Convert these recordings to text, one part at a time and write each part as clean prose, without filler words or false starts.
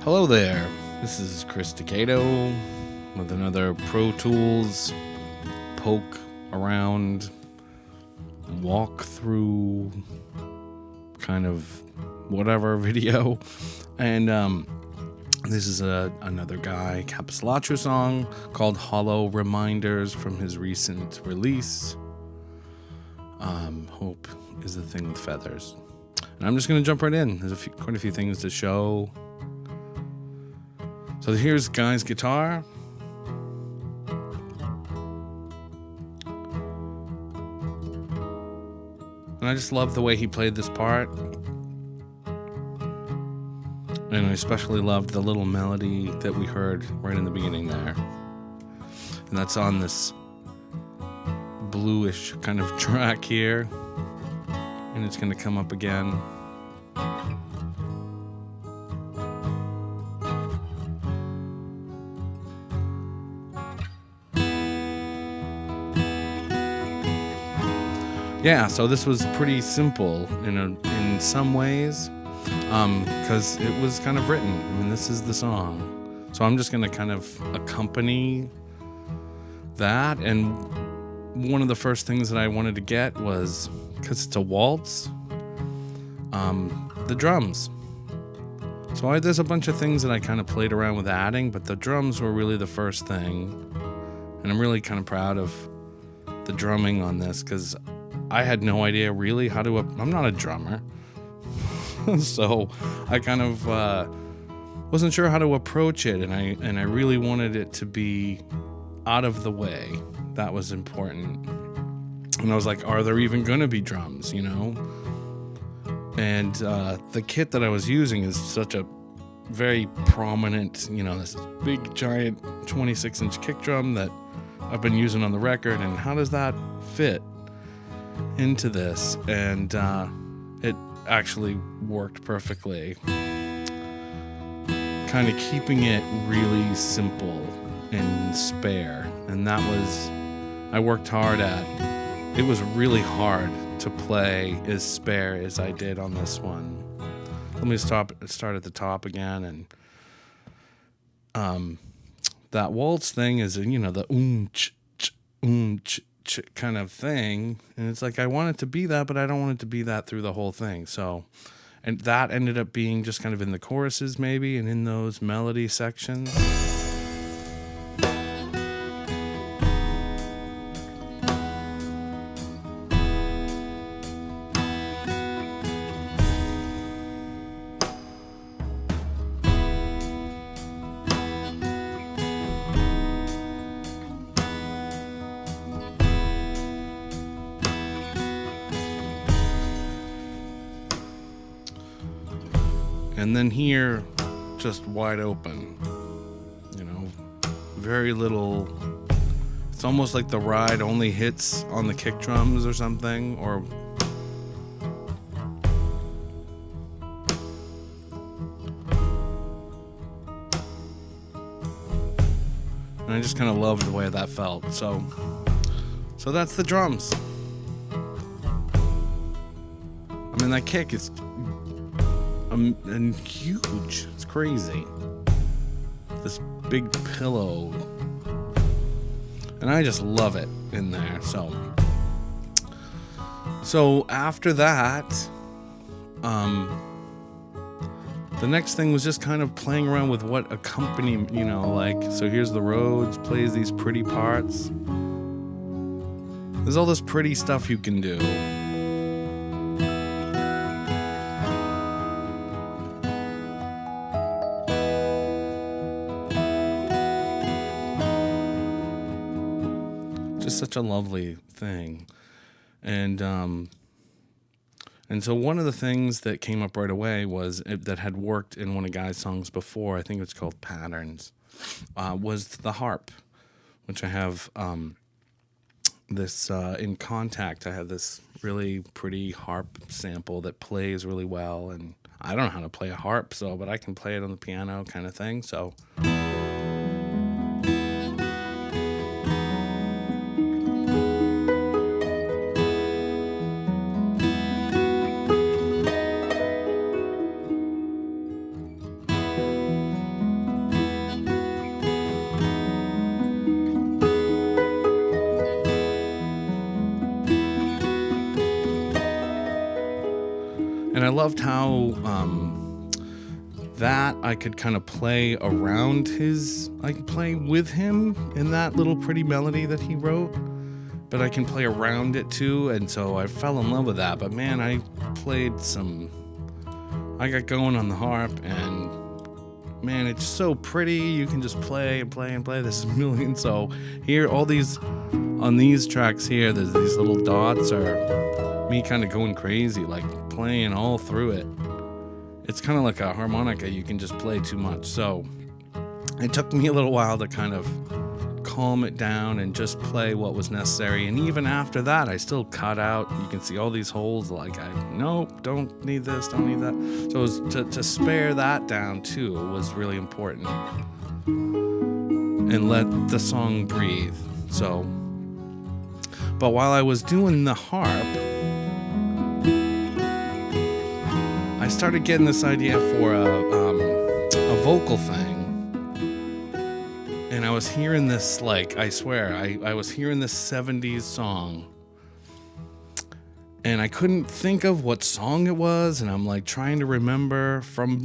Hello there, this is Chris Decato with another Pro Tools poke around, walk through kind of whatever video. And this is another Guy Capecelatro song called Hollow Reminders from his recent release. Hope is the thing with feathers. And I'm just going to jump right in. There's quite a few things to show. So here's Guy's guitar. And I just love the way he played this part. And I especially loved the little melody that we heard right in the beginning there. And that's on this bluish kind of track here. And it's going to come up again. Yeah, so this was pretty simple in some ways, because it was kind of written. I mean, this is the song. So I'm just going to kind of accompany that. And one of the first things that I wanted to get was, because it's a waltz, the drums. So there's a bunch of things that I kind of played around with adding, but the drums were really the first thing. And I'm really kind of proud of the drumming on this, because I had no idea really how to. I'm not a drummer, so I kind of wasn't sure how to approach it, and I really wanted it to be out of the way. That was important, and I was like, are there even going to be drums? And the kit that I was using is such a very prominent, this big giant 26-inch kick drum that I've been using on the record, and how does that fit into this? And it actually worked perfectly, kind of keeping it really simple and spare. And that was, I worked hard at. It was really hard to play as spare as I did on this one. Let me start at the top again. And that waltz thing is, the ch kind of thing, and it's like I want it to be that, but I don't want it to be that through the whole thing. So, and that ended up being just kind of in the choruses maybe, and in those melody sections. And then here, just wide open, very little. It's almost like the ride only hits on the kick drums or something, or and I just kind of loved the way that felt. So that's the drums. I mean, that kick is and huge. It's crazy. This big pillow. And I just love it in there. So after that, the next thing was just kind of playing around with what accompaniment, so here's the Rhodes, plays these pretty parts. There's all this pretty stuff you can do. Just such a lovely thing. And so one of the things that came up right away was that had worked in one of Guy's songs before, I think it's called Patterns, was the harp, which I have this in Contact. I have this really pretty harp sample that plays really well, and I don't know how to play a harp, but I can play it on the piano kind of thing. So And I loved how that I could kind of play around I could play with him in that little pretty melody that he wrote, but I can play around it too. And so I fell in love with that. But man, I got going on the harp, and man, it's so pretty. You can just play and play and play. There's a million. So here, on these tracks here, there's these little dots are me kind of going crazy, like playing all through it. It's kind of like a harmonica. You can just play too much. So it took me a little while to kind of calm it down and just play what was necessary. And even after that, I still cut out. You can see all these holes. Like, nope, don't need this, don't need that. So it was to spare that down too was really important, and let the song breathe. So, but while I was doing the harp, I started getting this idea for a vocal thing. And I was hearing this, like, I swear, I was hearing this 70s song. And I couldn't think of what song it was. And I'm like trying to remember from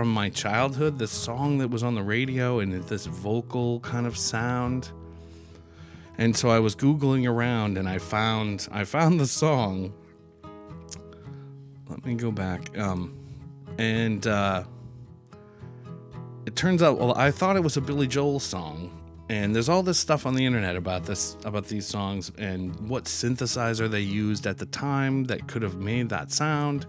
my childhood, this song that was on the radio and this vocal kind of sound. And so I was Googling around and I found the song. Let me go back. It turns out, well, I thought it was a Billy Joel song, and there's all this stuff on the internet about these songs and what synthesizer they used at the time that could have made that sound.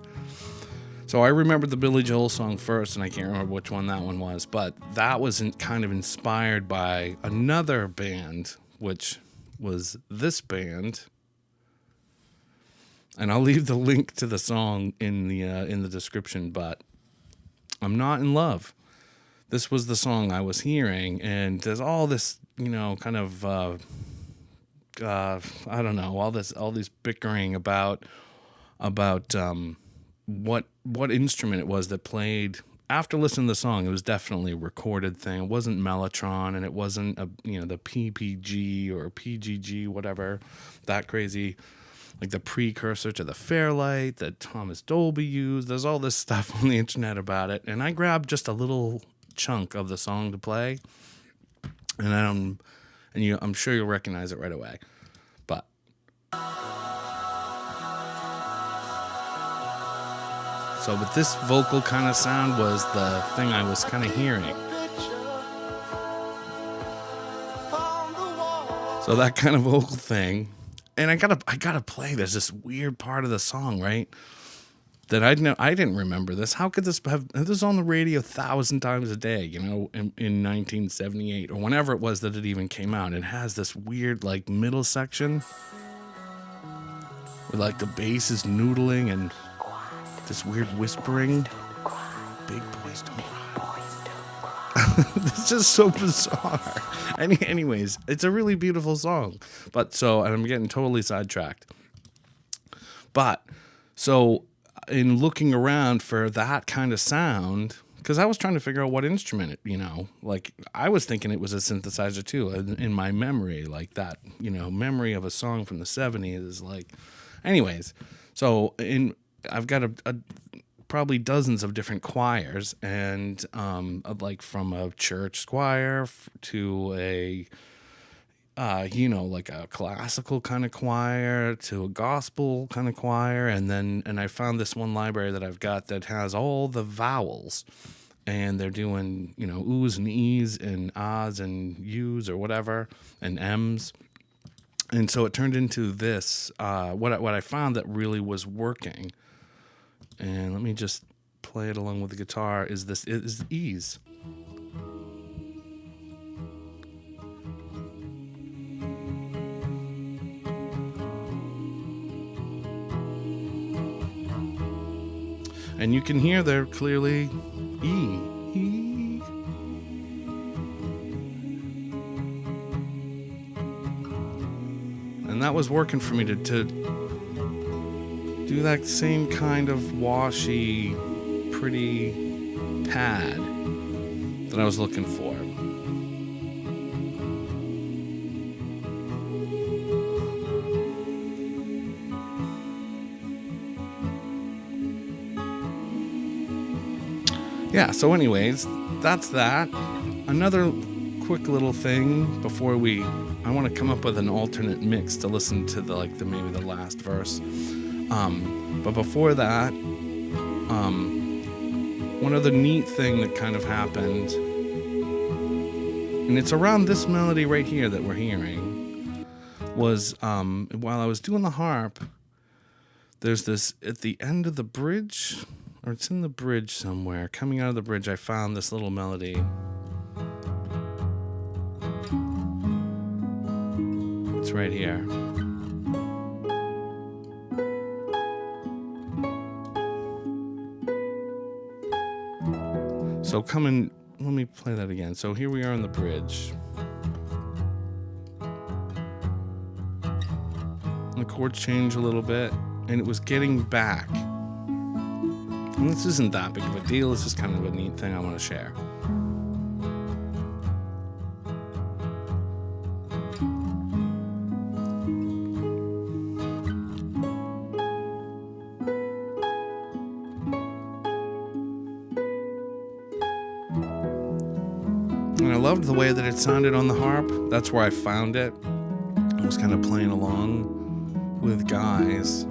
So I remembered the Billy Joel song first, and I can't remember which one that one was, but that was kind of inspired by another band, which was this band. And I'll leave the link to the song in the description, but I'm Not in Love. This was the song I was hearing, and there's all this, kind of, I don't know, all these bickering about what instrument it was that played. After listening to the song, it was definitely a recorded thing. It wasn't Mellotron, and it wasn't the PPG or PGG, whatever, that crazy, like the precursor to the Fairlight that Thomas Dolby used. There's all this stuff on the internet about it, and I grabbed just a little chunk of the song to play, and I'm sure you'll recognize it right away. But so, but this vocal kind of sound was the thing I was kind of hearing. So that kind of vocal thing, and I gotta play. There's this weird part of the song, right? That I didn't remember this. How could this was on the radio 1,000 times a day, in 1978 or whenever it was that it even came out. It has this weird, like, middle section where, like, the bass is noodling and this weird whispering. Big boys don't cry. It's just so bizarre. Anyways, it's a really beautiful song. And I'm getting totally sidetracked. But so, in looking around for that kind of sound, because I was trying to figure out what instrument like I was thinking it was a synthesizer too in my memory, like that, memory of a song from the 70s is like, anyways. So I've got a probably dozens of different choirs, and like from a church choir to a like a classical kind of choir to a gospel kind of choir. And I found this one library that I've got that has all the vowels, and they're doing, oohs and e's and ahs and u's or whatever, and m's. And so it turned into this, what I found that really was working. And let me just play it along with the guitar, is e's. And you can hear there clearly E. And that was working for me to do that same kind of washy, pretty pad that I was looking for. Yeah, so anyways, that's that. Another quick little thing before I want to come up with an alternate mix to listen to maybe the last verse. But before that, one other neat thing that kind of happened, and it's around this melody right here that we're hearing, was while I was doing the harp, there's this at the end of the bridge, or it's in the bridge somewhere. Coming out of the bridge, I found this little melody. It's right here. So let me play that again. So here we are on the bridge. The chords change a little bit, and it was getting back. And this isn't that big of a deal. It's just kind of a neat thing I want to share. And I loved the way that it sounded on the harp. That's where I found it. I was kind of playing along with Guy's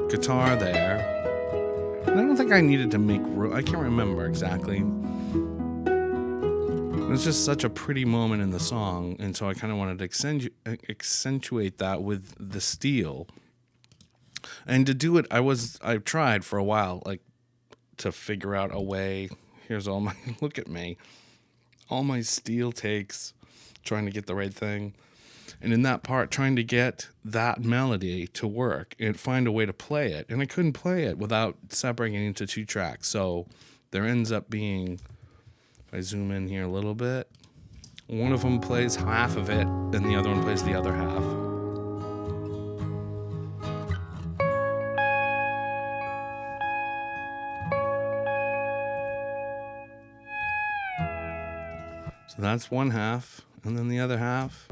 guitar there. And I don't think I needed to make room. I can't remember exactly. It was just such a pretty moment in the song, and so I kind of wanted to accentuate that with the steel. And to do it, I tried for a while, to figure out a way. Here's all my, look at me. All my steel takes, trying to get the right thing. And in that part, trying to get that melody to work and find a way to play it. And I couldn't play it without separating it into two tracks. So there ends up being, if I zoom in here a little bit, one of them plays half of it and the other one plays the other half. So that's one half, and then the other half.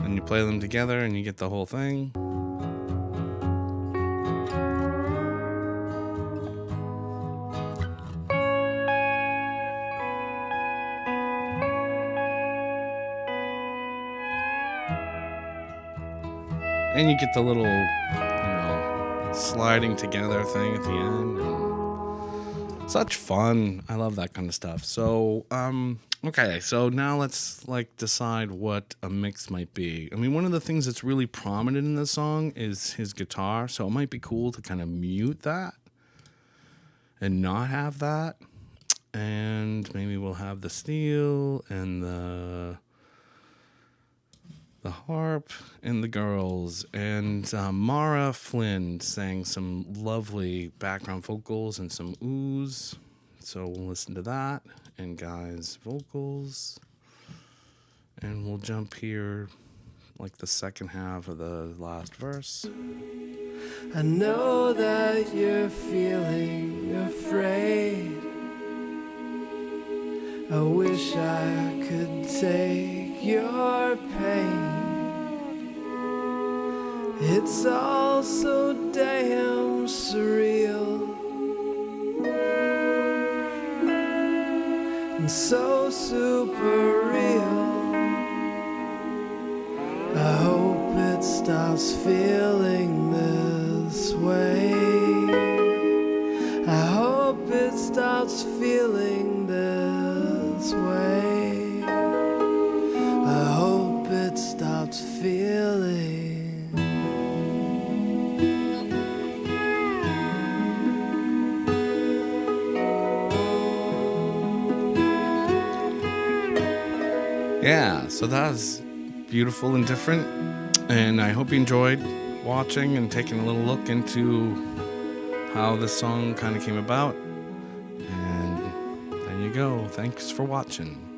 And you play them together and you get the whole thing. And you get the little, sliding together thing at the end. And such fun. I love that kind of stuff. So, okay, so now let's decide what a mix might be. I mean, one of the things that's really prominent in this song is his guitar. So it might be cool to kind of mute that and not have that. And maybe we'll have the steel and the harp and the girls, and Mara Flynn sang some lovely background vocals and some oohs, so we'll listen to that and Guy's vocals, and we'll jump here the second half of the last verse. I know that you're feeling afraid. I wish I could take your pain. It's all so damn surreal and so super real. I hope it stops feeling this way. I hope it stops feeling this way. I hope it stops feeling. Yeah, so that was beautiful and different, and I hope you enjoyed watching and taking a little look into how this song kind of came about. And there you go. Thanks for watching.